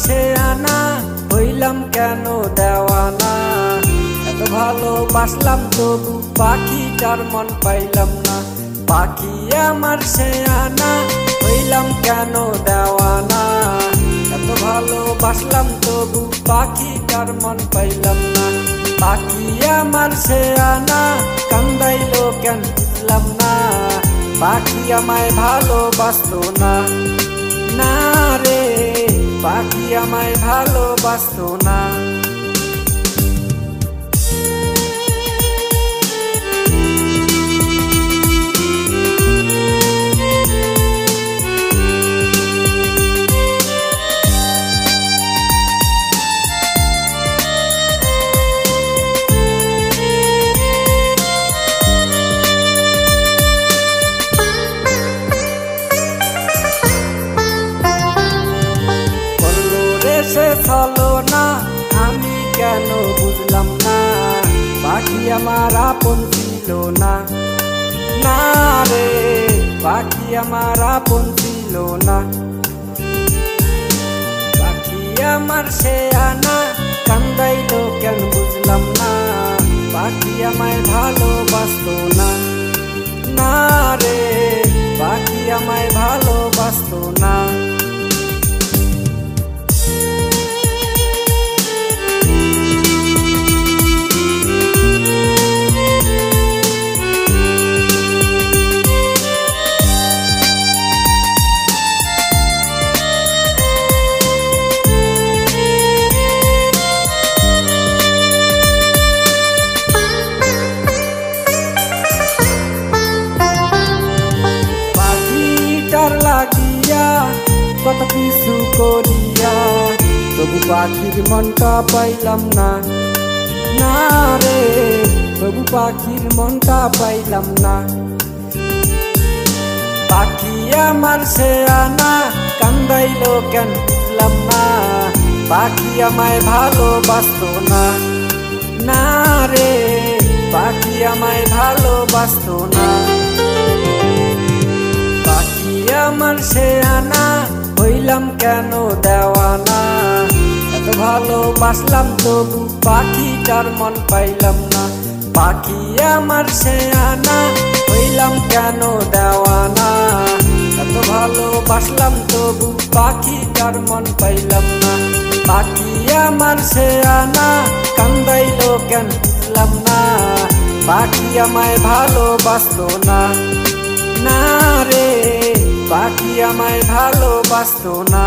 সে আনা হইলাম কেন দেওয়ানা। এত ভালোবাসলাম তবু পাখিটার মন পাইলাম না। পাখি আমার সে আনা হইলাম কেন দেওয়ানা। এত ভালোবাসলাম তবু পাখিটার মন পাইলাম না। পাখি আমার সে আনা কান্দাইলো কেন বুঝলাম না। পাখি আমায় ভালোবাসতো না, না রে পাখি আমায় ভালোবাসতো না। সে চলো না আমি কেন বুঝলাম না। পাখি আমার আপন ছিল না, না রে পাখি আমার আপন ছিল না। পাখি আমার সে আনা কান্দাইলো কেন বুঝলাম না। পাখি আমায় ভালোবাসতো না, না রে পাখি আমায় ভালোবাসতো না। লাগিয়া কত কিছু করিয়া তবু পাখির মনটা পাইলাম না, না রে তবু পাখির মনটা পাইলাম না। পাখি আমার সে আনা কান্দাইলো কেন বুঝলাম না। পাখি আমায় ভালোবাসতো না, না রে পাখি আমায় ভালোবাসতো না। আমার সে আনা হইলাম কেন দেওয়ানা। এত ভালোবাসলাম তবু পাখিটার মন পাইলাম না। পাখি আমার সে আনা হইলাম কেন দেওয়ানা। এত ভালোবাসলাম তবু পাখিটার মন পাইলাম না। পাখি আমার সে আনা কান্দাইলো কেন বুঝলাম না। পাখি আমায় ভালোবাসতো না, না রে পাখি আমায় ভালোবাসতো না।